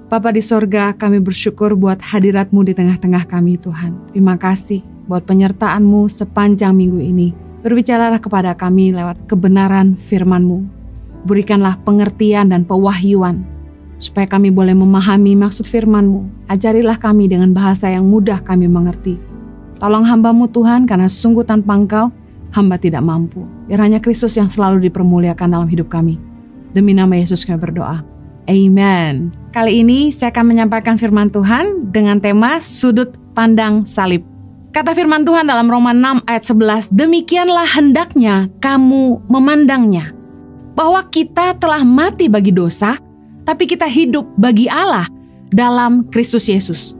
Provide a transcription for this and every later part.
Bapa di sorga, kami bersyukur buat hadirat-Mu di tengah-tengah kami Tuhan. Terima kasih buat penyertaan-Mu sepanjang minggu ini. Berbicaralah kepada kami lewat kebenaran firman-Mu. Berikanlah pengertian dan pewahyuan, supaya kami boleh memahami maksud firman-Mu. Ajarilah kami dengan bahasa yang mudah kami mengerti. Tolong hamba-Mu Tuhan, karena sungguh tanpa Engkau, hamba tidak mampu. Biar hanya Kristus yang selalu dipermuliakan dalam hidup kami. Demi nama Yesus kami berdoa. Amen. Kali ini saya akan menyampaikan firman Tuhan dengan tema sudut pandang salib. Kata firman Tuhan dalam Roma 6 ayat 11, demikianlah hendaknya kamu memandangnya, bahwa kita telah mati bagi dosa, tapi kita hidup bagi Allah dalam Kristus Yesus.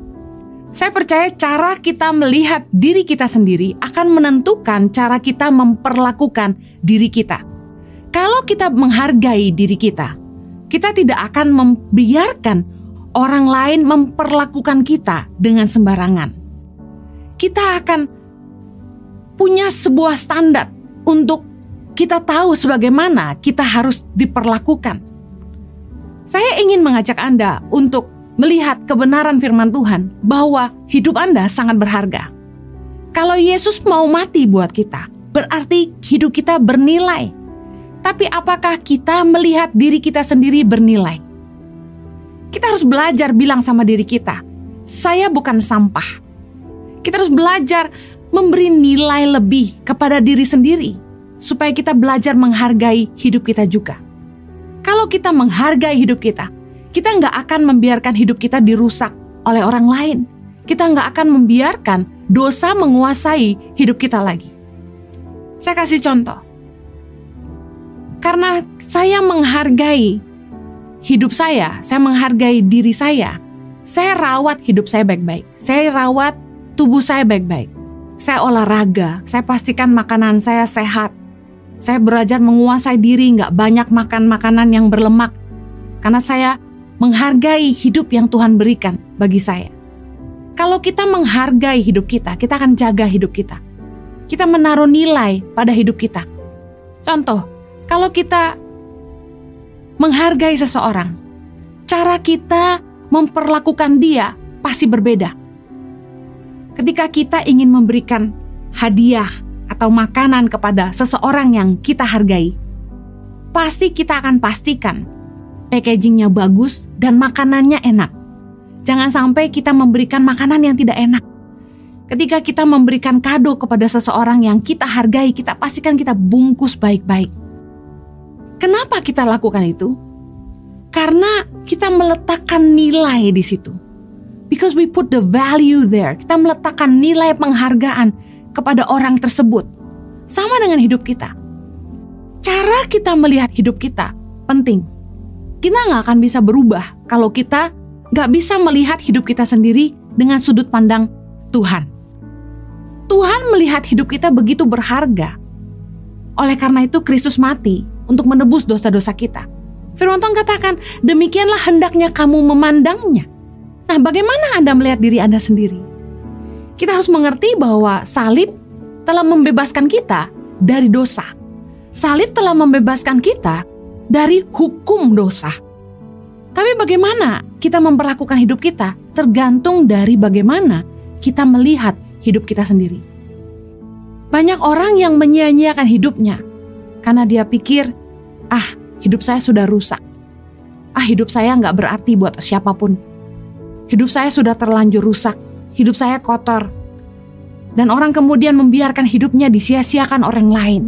Saya percaya cara kita melihat diri kita sendiri akan menentukan cara kita memperlakukan diri kita. Kalau kita menghargai diri kita tidak akan membiarkan orang lain memperlakukan kita dengan sembarangan. Kita akan punya sebuah standar untuk kita tahu sebagaimana kita harus diperlakukan. Saya ingin mengajak Anda untuk melihat kebenaran firman Tuhan bahwa hidup Anda sangat berharga. Kalau Yesus mau mati buat kita, berarti hidup kita bernilai. Tapi apakah kita melihat diri kita sendiri bernilai? Kita harus belajar bilang sama diri kita, saya bukan sampah. Kita harus belajar memberi nilai lebih kepada diri sendiri, supaya kita belajar menghargai hidup kita juga. Kalau kita menghargai hidup kita nggak akan membiarkan hidup kita dirusak oleh orang lain. Kita nggak akan membiarkan dosa menguasai hidup kita lagi. Saya kasih contoh. Karena saya menghargai hidup saya menghargai diri saya rawat hidup saya baik-baik. Saya rawat tubuh saya baik-baik. Saya olahraga, saya pastikan makanan saya sehat. Saya belajar menguasai diri, nggak banyak makan makanan yang berlemak. Karena saya menghargai hidup yang Tuhan berikan bagi saya. Kalau kita menghargai hidup kita akan jaga hidup kita. Kita menaruh nilai pada hidup kita. Contoh, kalau kita menghargai seseorang, cara kita memperlakukan dia pasti berbeda. Ketika kita ingin memberikan hadiah atau makanan kepada seseorang yang kita hargai, pasti kita akan pastikan packagingnya bagus dan makanannya enak. Jangan sampai kita memberikan makanan yang tidak enak. Ketika kita memberikan kado kepada seseorang yang kita hargai, kita pastikan kita bungkus baik-baik. Kenapa kita lakukan itu? Karena kita meletakkan nilai di situ. Because we put the value there. Kita meletakkan nilai penghargaan kepada orang tersebut. Sama dengan hidup kita. Cara kita melihat hidup kita penting. Kita nggak akan bisa berubah kalau kita nggak bisa melihat hidup kita sendiri dengan sudut pandang Tuhan. Tuhan melihat hidup kita begitu berharga. Oleh karena itu Kristus mati untuk menebus dosa-dosa kita. Firman Tuhan katakan, demikianlah hendaknya kamu memandangnya. Nah, bagaimana Anda melihat diri Anda sendiri? Kita harus mengerti bahwa salib telah membebaskan kita dari dosa. Salib telah membebaskan kita dari hukum dosa. Tapi bagaimana kita memperlakukan hidup kita tergantung dari bagaimana kita melihat hidup kita sendiri. Banyak orang yang menyia-nyiakan hidupnya karena dia pikir, hidup saya sudah rusak. Hidup saya nggak berarti buat siapapun. Hidup saya sudah terlanjur rusak. Hidup saya kotor. Dan orang kemudian membiarkan hidupnya disia-siakan orang lain.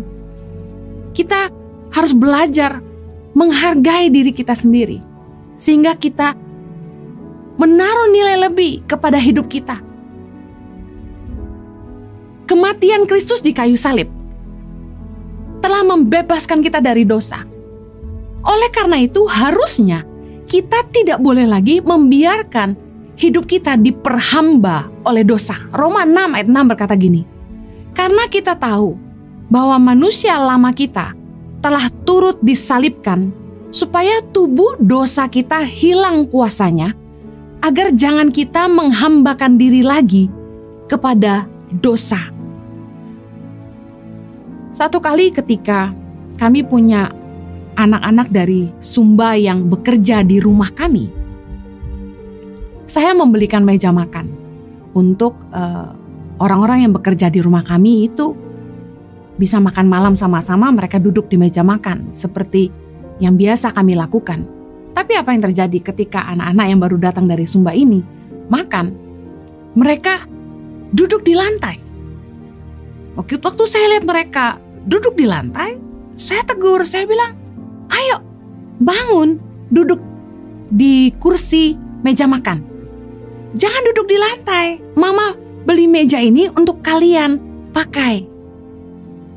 Kita harus belajar menghargai diri kita sendiri. Sehingga kita menaruh nilai lebih kepada hidup kita. Kematian Kristus di kayu salib telah membebaskan kita dari dosa. Oleh karena itu harusnya kita tidak boleh lagi membiarkan hidup kita diperhamba oleh dosa. Roma 6 ayat 6 berkata gini, karena kita tahu bahwa manusia lama kita telah turut disalibkan supaya tubuh dosa kita hilang kuasanya, agar jangan kita menghambakan diri lagi kepada dosa. Satu kali ketika kami punya anak-anak dari Sumba yang bekerja di rumah kami, saya membelikan meja makan untuk orang-orang yang bekerja di rumah kami itu bisa makan malam sama-sama, mereka duduk di meja makan seperti yang biasa kami lakukan. Tapi apa yang terjadi ketika anak-anak yang baru datang dari Sumba ini makan? Mereka duduk di lantai. Waktu saya lihat mereka duduk di lantai, saya tegur, saya bilang, ayo bangun, duduk di kursi meja makan. Jangan duduk di lantai. Mama beli meja ini untuk kalian pakai.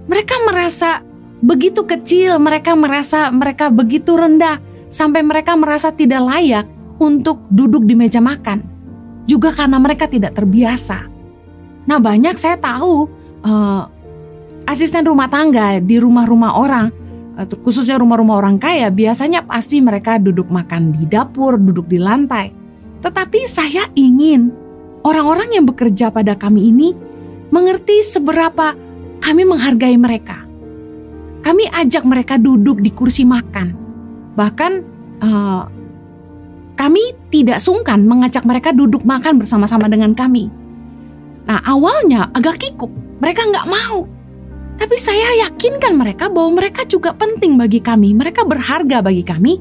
Mereka merasa begitu kecil, mereka merasa mereka begitu rendah, sampai mereka merasa tidak layak untuk duduk di meja makan. Juga karena mereka tidak terbiasa. Nah, banyak saya tahu asisten rumah tangga di rumah-rumah orang, khususnya rumah-rumah orang kaya, biasanya pasti mereka duduk makan di dapur, duduk di lantai. Tetapi saya ingin orang-orang yang bekerja pada kami ini mengerti seberapa kami menghargai mereka. Kami ajak mereka duduk di kursi makan. Bahkan kami tidak sungkan mengajak mereka duduk makan bersama-sama dengan kami. Nah, awalnya agak kikuk, mereka nggak mau. Tapi saya yakinkan mereka bahwa mereka juga penting bagi kami, mereka berharga bagi kami.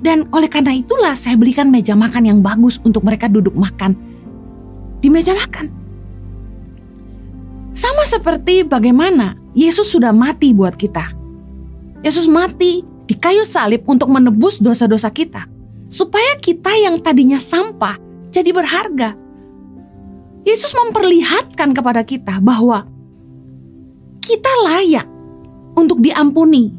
Dan oleh karena itulah saya belikan meja makan yang bagus untuk mereka duduk makan di meja makan. Sama seperti bagaimana Yesus sudah mati buat kita. Yesus mati di kayu salib untuk menebus dosa-dosa kita, supaya kita yang tadinya sampah jadi berharga. Yesus memperlihatkan kepada kita bahwa kita layak untuk diampuni.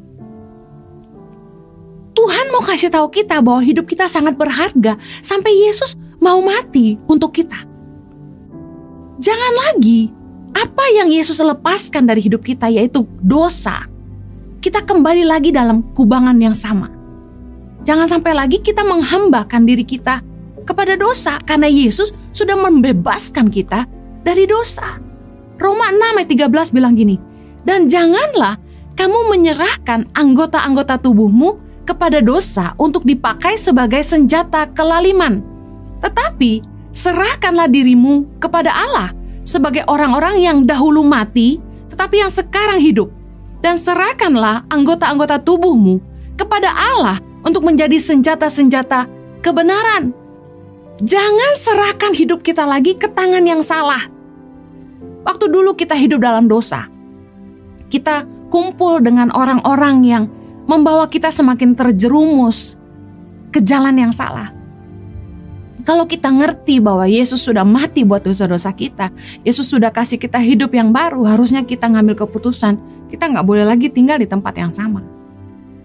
Tuhan mau kasih tahu kita bahwa hidup kita sangat berharga sampai Yesus mau mati untuk kita. Jangan lagi apa yang Yesus lepaskan dari hidup kita, yaitu dosa, kita kembali lagi dalam kubangan yang sama. Jangan sampai lagi kita menghambakan diri kita kepada dosa, karena Yesus sudah membebaskan kita dari dosa. Roma 6 ayat 13 bilang gini, dan janganlah kamu menyerahkan anggota-anggota tubuhmu kepada dosa untuk dipakai sebagai senjata kelaliman. Tetapi serahkanlah dirimu kepada Allah sebagai orang-orang yang dahulu mati, tetapi yang sekarang hidup. Dan serahkanlah anggota-anggota tubuhmu kepada Allah untuk menjadi senjata-senjata kebenaran. Jangan serahkan hidup kita lagi ke tangan yang salah. Waktu dulu kita hidup dalam dosa, kita kumpul dengan orang-orang yang membawa kita semakin terjerumus ke jalan yang salah. Kalau kita ngerti bahwa Yesus sudah mati buat dosa-dosa kita, Yesus sudah kasih kita hidup yang baru, harusnya kita ngambil keputusan, kita nggak boleh lagi tinggal di tempat yang sama.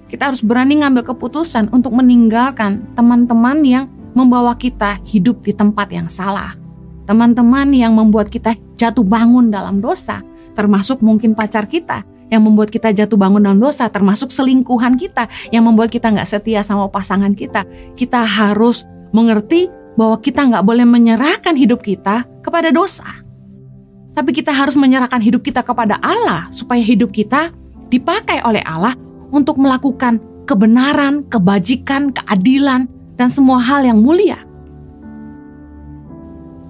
Kita harus berani ngambil keputusan untuk meninggalkan teman-teman yang membawa kita hidup di tempat yang salah. Teman-teman yang membuat kita jatuh bangun dalam dosa, termasuk mungkin pacar kita yang membuat kita jatuh bangun dalam dosa, termasuk selingkuhan kita yang membuat kita nggak setia sama pasangan kita. Kita harus mengerti bahwa kita nggak boleh menyerahkan hidup kita kepada dosa. Tapi kita harus menyerahkan hidup kita kepada Allah, supaya hidup kita dipakai oleh Allah untuk melakukan kebenaran, kebajikan, keadilan, dan semua hal yang mulia.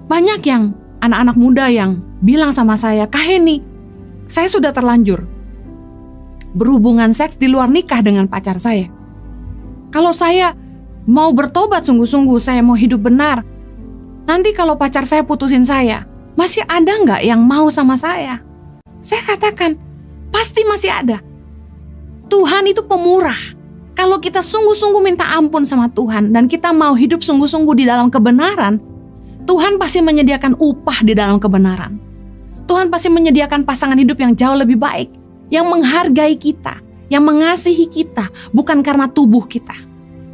Banyak yang anak-anak muda yang bilang sama saya, Kak Heni, saya sudah terlanjur berhubungan seks di luar nikah dengan pacar saya. Kalau saya mau bertobat sungguh-sungguh, saya mau hidup benar, nanti kalau pacar saya putusin saya, masih ada nggak yang mau sama saya? Saya katakan, pasti masih ada. Tuhan itu pemurah. Kalau kita sungguh-sungguh minta ampun sama Tuhan dan kita mau hidup sungguh-sungguh di dalam kebenaran, Tuhan pasti menyediakan upah di dalam kebenaran. Tuhan pasti menyediakan pasangan hidup yang jauh lebih baik, yang menghargai kita, yang mengasihi kita, bukan karena tubuh kita,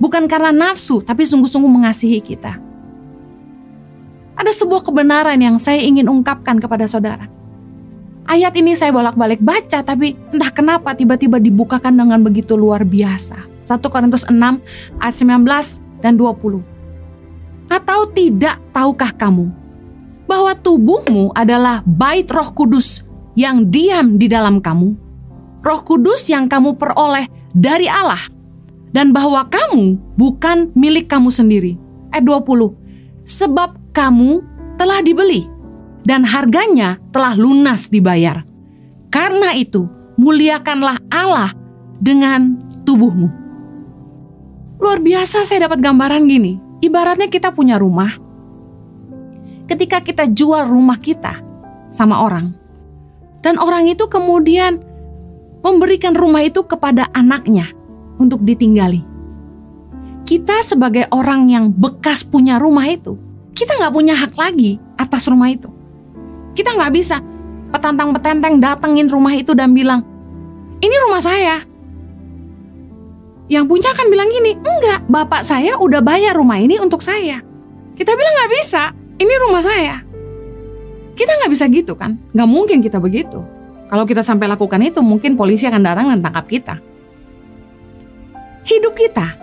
bukan karena nafsu, tapi sungguh-sungguh mengasihi kita. Ada sebuah kebenaran yang saya ingin ungkapkan kepada saudara. Ayat ini saya bolak-balik baca, tapi entah kenapa tiba-tiba dibukakan dengan begitu luar biasa. 1 Korintus 6 ayat 19 dan 20. Atau tidak tahukah kamu bahwa tubuhmu adalah bait Roh Kudus yang diam di dalam kamu, Roh Kudus yang kamu peroleh dari Allah, dan bahwa kamu bukan milik kamu sendiri. Ayat 20. sebab kamu telah dibeli dan harganya telah lunas dibayar. Karena itu, muliakanlah Allah dengan tubuhmu. Luar biasa, saya dapat gambaran gini. Ibaratnya kita punya rumah. Ketika kita jual rumah kita sama orang, dan orang itu kemudian memberikan rumah itu kepada anaknya untuk ditinggali. Kita sebagai orang yang bekas punya rumah itu, kita nggak punya hak lagi atas rumah itu. Kita nggak bisa petantang-petenteng datengin rumah itu dan bilang, ini rumah saya. Yang punya kan bilang gini, enggak, bapak saya udah bayar rumah ini untuk saya. Kita bilang nggak bisa, ini rumah saya. Kita nggak bisa gitu kan, nggak mungkin kita begitu. Kalau kita sampai lakukan itu, mungkin polisi akan datang dan tangkap kita. Hidup kita,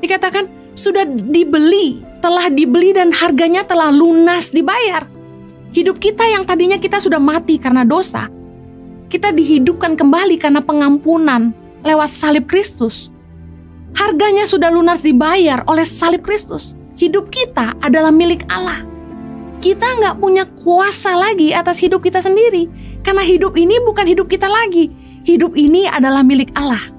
dikatakan sudah dibeli, telah dibeli dan harganya telah lunas dibayar. Hidup kita yang tadinya kita sudah mati karena dosa, kita dihidupkan kembali karena pengampunan lewat salib Kristus. Harganya sudah lunas dibayar oleh salib Kristus. Hidup kita adalah milik Allah. Kita nggak punya kuasa lagi atas hidup kita sendiri. Karena hidup ini bukan hidup kita lagi. Hidup ini adalah milik Allah.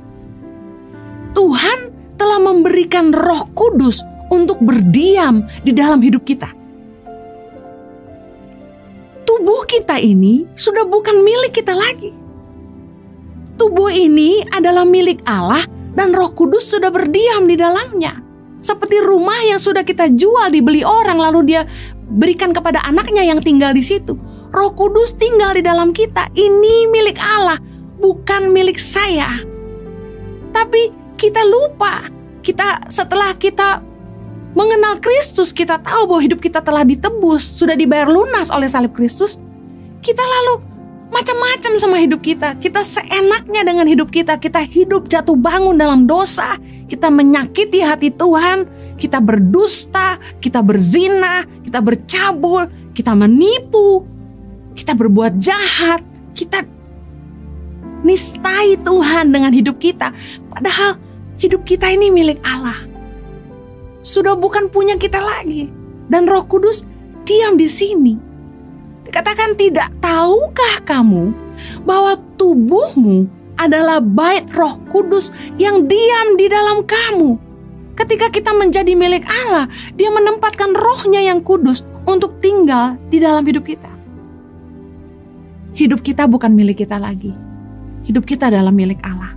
Tuhan telah memberikan Roh Kudus untuk berdiam di dalam hidup kita. Tubuh kita ini sudah bukan milik kita lagi. Tubuh ini adalah milik Allah dan Roh Kudus sudah berdiam di dalamnya. Seperti rumah yang sudah kita jual, dibeli orang, lalu dia berikan kepada anaknya yang tinggal di situ. Roh Kudus tinggal di dalam kita. Ini milik Allah, bukan milik saya. Tapi kita lupa. Setelah kita mengenal Kristus, kita tahu bahwa hidup kita telah ditebus, sudah dibayar lunas oleh salib Kristus. Kita lalu macam-macam sama hidup kita. Kita seenaknya dengan hidup kita. Kita hidup jatuh bangun dalam dosa. Kita menyakiti hati Tuhan. Kita berdusta. Kita berzina. Kita bercabul. Kita menipu. Kita berbuat jahat. Kita nistai Tuhan dengan hidup kita. Padahal hidup kita ini milik Allah. Sudah bukan punya kita lagi. Dan Roh Kudus diam di sini. Dikatakan, tidak tahukah kamu bahwa tubuhmu adalah bait Roh Kudus yang diam di dalam kamu. Ketika kita menjadi milik Allah, Dia menempatkan Roh-Nya yang kudus untuk tinggal di dalam hidup kita. Hidup kita bukan milik kita lagi. Hidup kita adalah milik Allah.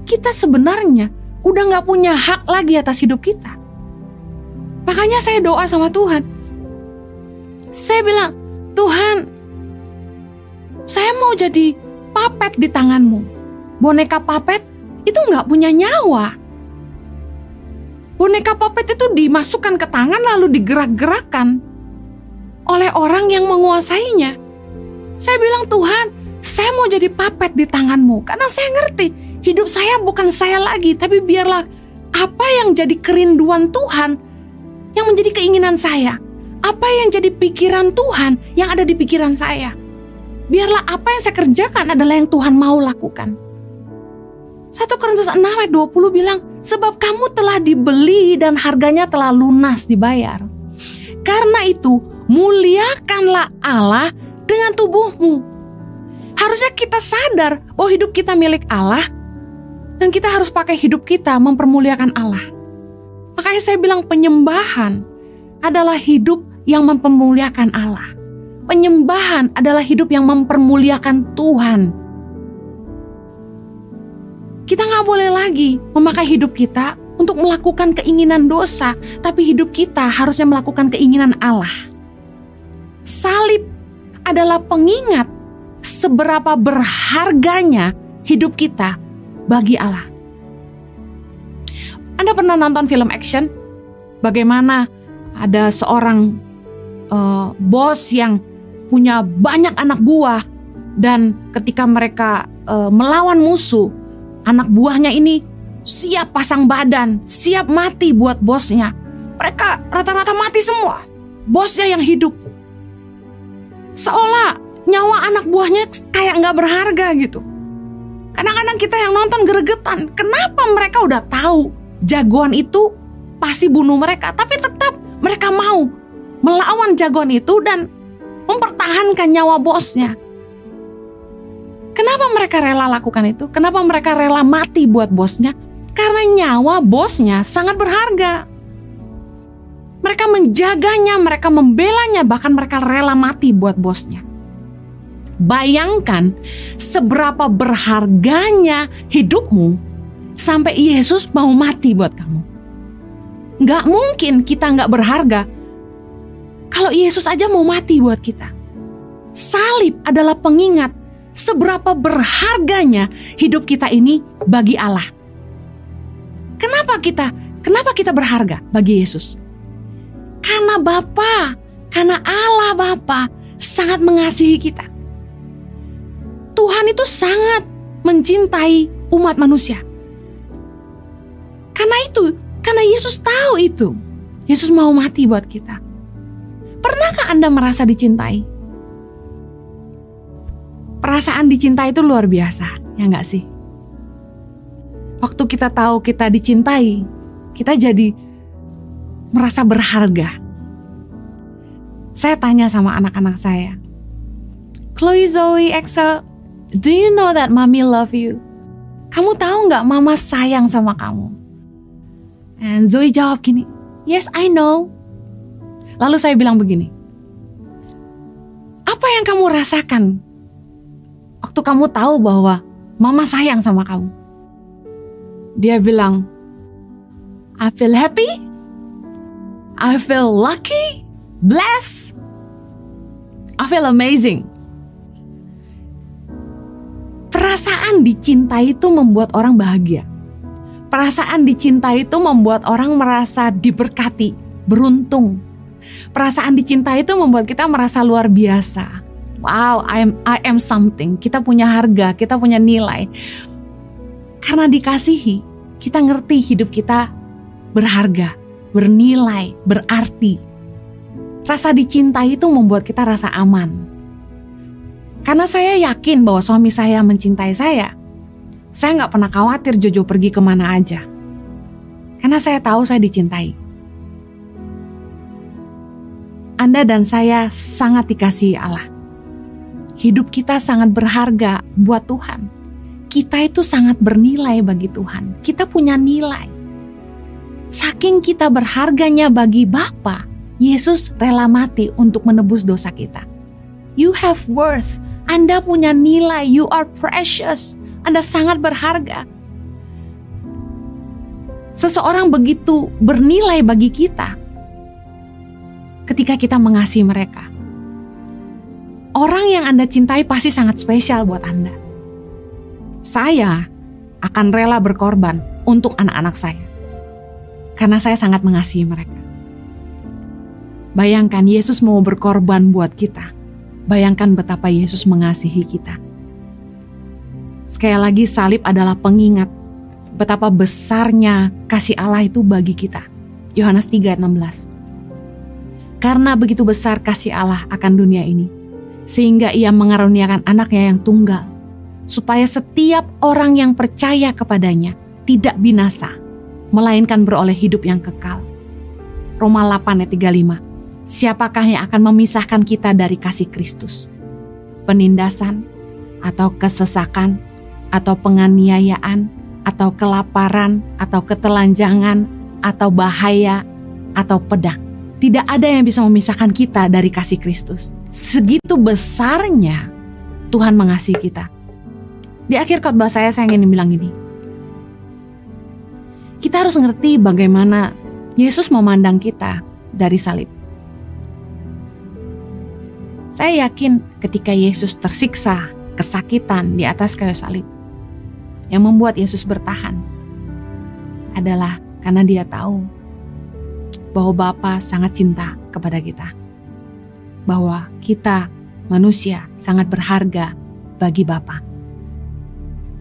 Kita sebenarnya udah gak punya hak lagi atas hidup kita. Makanya saya doa sama Tuhan. Saya bilang, Tuhan, saya mau jadi papet di tangan-Mu. Boneka papet itu gak punya nyawa. Boneka papet itu dimasukkan ke tangan lalu digerak-gerakkan oleh orang yang menguasainya. Saya bilang, Tuhan, saya mau jadi papet di tangan-Mu. Karena saya ngerti, hidup saya bukan saya lagi. Tapi biarlah apa yang jadi kerinduan Tuhan yang menjadi keinginan saya. Apa yang jadi pikiran Tuhan yang ada di pikiran saya. Biarlah apa yang saya kerjakan adalah yang Tuhan mau lakukan. 1 Korintus 6 ayat 20 bilang, sebab kamu telah dibeli dan harganya telah lunas dibayar. Karena itu, muliakanlah Allah dengan tubuhmu. Harusnya kita sadar bahwa hidup kita milik Allah dan kita harus pakai hidup kita mempermuliakan Allah. Makanya saya bilang penyembahan adalah hidup yang mempermuliakan Allah. Penyembahan adalah hidup yang mempermuliakan Tuhan. Kita gak boleh lagi memakai hidup kita untuk melakukan keinginan dosa, tapi hidup kita harusnya melakukan keinginan Allah. Salib adalah pengingat seberapa berharganya hidup kita bagi Allah. Anda pernah nonton film action? Bagaimana ada seorang bos yang punya banyak anak buah, dan ketika mereka melawan musuh, anak buahnya ini siap pasang badan, siap mati buat bosnya. Mereka rata-rata mati semua, bosnya yang hidup. Seolah nyawa anak buahnya kayak gak berharga gitu. Kadang-kadang kita yang nonton gregetan, kenapa mereka udah tahu jagoan itu pasti bunuh mereka, tapi tetap mereka mau tukang jagoan itu dan mempertahankan nyawa bosnya. Kenapa mereka rela lakukan itu? Kenapa mereka rela mati buat bosnya? Karena nyawa bosnya sangat berharga. Mereka menjaganya, mereka membelanya, bahkan mereka rela mati buat bosnya. Bayangkan seberapa berharganya hidupmu sampai Yesus mau mati buat kamu. Gak mungkin kita gak berharga kalau Yesus aja mau mati buat kita. Salib adalah pengingat seberapa berharganya hidup kita ini bagi Allah. Kenapa kita berharga bagi Yesus? Karena Bapa, karena Allah Bapa sangat mengasihi kita. Tuhan itu sangat mencintai umat manusia. Karena Yesus tahu itu. Yesus mau mati buat kita. Pernahkah Anda merasa dicintai? Perasaan dicintai itu luar biasa, ya nggak sih? Waktu kita tahu kita dicintai, kita jadi merasa berharga. Saya tanya sama anak-anak saya, Chloe, Zoe, Axel, do you know that mommy love you? Kamu tahu nggak mama sayang sama kamu? And Zoe jawab gini, yes I know. Lalu saya bilang begini, apa yang kamu rasakan waktu kamu tahu bahwa mama sayang sama kamu? Dia bilang, I feel happy, I feel lucky, blessed, I feel amazing. Perasaan dicintai itu membuat orang bahagia. Perasaan dicintai itu membuat orang merasa diberkati, beruntung. Perasaan dicintai itu membuat kita merasa luar biasa. Wow, I am something. Kita punya harga, kita punya nilai. Karena dikasihi, kita ngerti hidup kita berharga, bernilai, berarti. Rasa dicintai itu membuat kita rasa aman. Karena saya yakin bahwa suami saya mencintai saya nggak pernah khawatir Jojo pergi kemana aja. Karena saya tahu saya dicintai. Anda dan saya sangat dikasihi Allah. Hidup kita sangat berharga buat Tuhan. Kita itu sangat bernilai bagi Tuhan. Kita punya nilai. Saking kita berharganya bagi Bapa, Yesus rela mati untuk menebus dosa kita. You have worth. Anda punya nilai. You are precious. Anda sangat berharga. Seseorang begitu bernilai bagi kita ketika kita mengasihi mereka. Orang yang Anda cintai pasti sangat spesial buat Anda. Saya akan rela berkorban untuk anak-anak saya karena saya sangat mengasihi mereka. Bayangkan Yesus mau berkorban buat kita. Bayangkan betapa Yesus mengasihi kita. Sekali lagi, salib adalah pengingat betapa besarnya kasih Allah itu bagi kita. Yohanes 3 ayat 16. Karena begitu besar kasih Allah akan dunia ini, sehingga Ia mengaruniakan anaknya yang tunggal, supaya setiap orang yang percaya kepadanya tidak binasa, melainkan beroleh hidup yang kekal. Roma 8 ayat 35. Siapakah yang akan memisahkan kita dari kasih Kristus? Penindasan, atau kesesakan, atau penganiayaan, atau kelaparan, atau ketelanjangan, atau bahaya, atau pedang. Tidak ada yang bisa memisahkan kita dari kasih Kristus. Segitu besarnya Tuhan mengasihi kita. Di akhir khotbah saya ingin bilang ini. Kita harus ngerti bagaimana Yesus memandang kita dari salib. Saya yakin ketika Yesus tersiksa, kesakitan di atas kayu salib, yang membuat Yesus bertahan adalah karena Dia tahu bahwa Bapa sangat cinta kepada kita. Bahwa kita manusia sangat berharga bagi Bapa.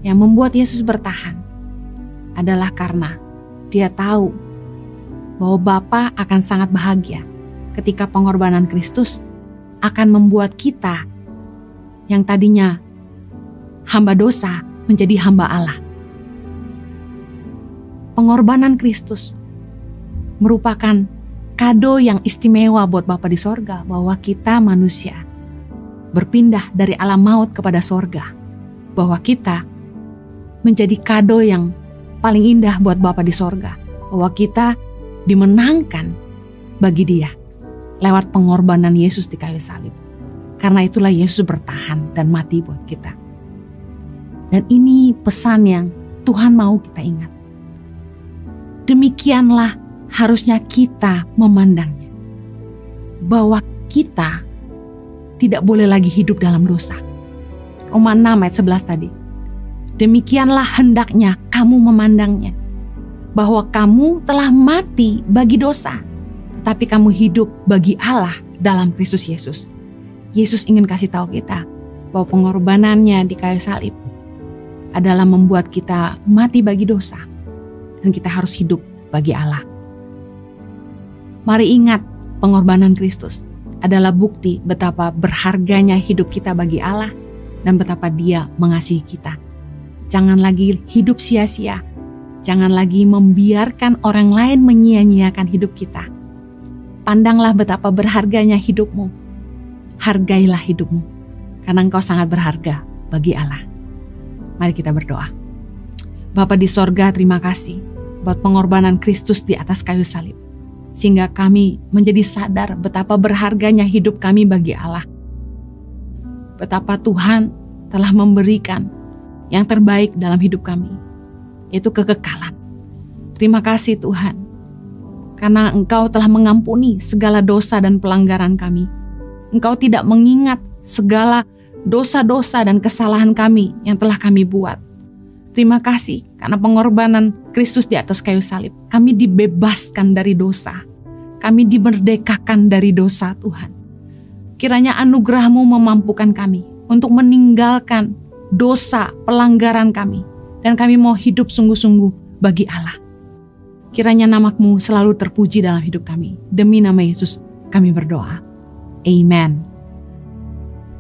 Yang membuat Yesus bertahan adalah karena Dia tahu bahwa Bapa akan sangat bahagia ketika pengorbanan Kristus akan membuat kita yang tadinya hamba dosa menjadi hamba Allah. Pengorbanan Kristus merupakan kado yang istimewa buat Bapa di sorga, bahwa kita manusia berpindah dari alam maut kepada sorga, bahwa kita menjadi kado yang paling indah buat Bapa di sorga, bahwa kita dimenangkan bagi Dia lewat pengorbanan Yesus di kayu salib. Karena itulah Yesus bertahan dan mati buat kita. Dan ini pesan yang Tuhan mau kita ingat. Demikianlah harusnya kita memandangnya, bahwa kita tidak boleh lagi hidup dalam dosa. Roma 6 ayat 11 tadi. Demikianlah hendaknya kamu memandangnya, bahwa kamu telah mati bagi dosa, tetapi kamu hidup bagi Allah dalam Kristus Yesus. Yesus ingin kasih tahu kita bahwa pengorbanannya di kayu salib adalah membuat kita mati bagi dosa, dan kita harus hidup bagi Allah. Mari ingat, pengorbanan Kristus adalah bukti betapa berharganya hidup kita bagi Allah dan betapa Dia mengasihi kita. Jangan lagi hidup sia-sia. Jangan lagi membiarkan orang lain menyia-nyiakan hidup kita. Pandanglah betapa berharganya hidupmu. Hargailah hidupmu, karena engkau sangat berharga bagi Allah. Mari kita berdoa. Bapa di sorga, terima kasih buat pengorbanan Kristus di atas kayu salib, sehingga kami menjadi sadar betapa berharganya hidup kami bagi Allah. Betapa Tuhan telah memberikan yang terbaik dalam hidup kami, yaitu kekekalan. Terima kasih Tuhan, karena Engkau telah mengampuni segala dosa dan pelanggaran kami. Engkau tidak mengingat segala dosa-dosa dan kesalahan kami yang telah kami buat. Terima kasih karena pengorbanan Kristus di atas kayu salib. Kami dibebaskan dari dosa. Kami dimerdekakan dari dosa Tuhan. Kiranya anugerah-Mu memampukan kami untuk meninggalkan dosa pelanggaran kami. Dan kami mau hidup sungguh-sungguh bagi Allah. Kiranya nama-Mu selalu terpuji dalam hidup kami. Demi nama Yesus kami berdoa. Amen.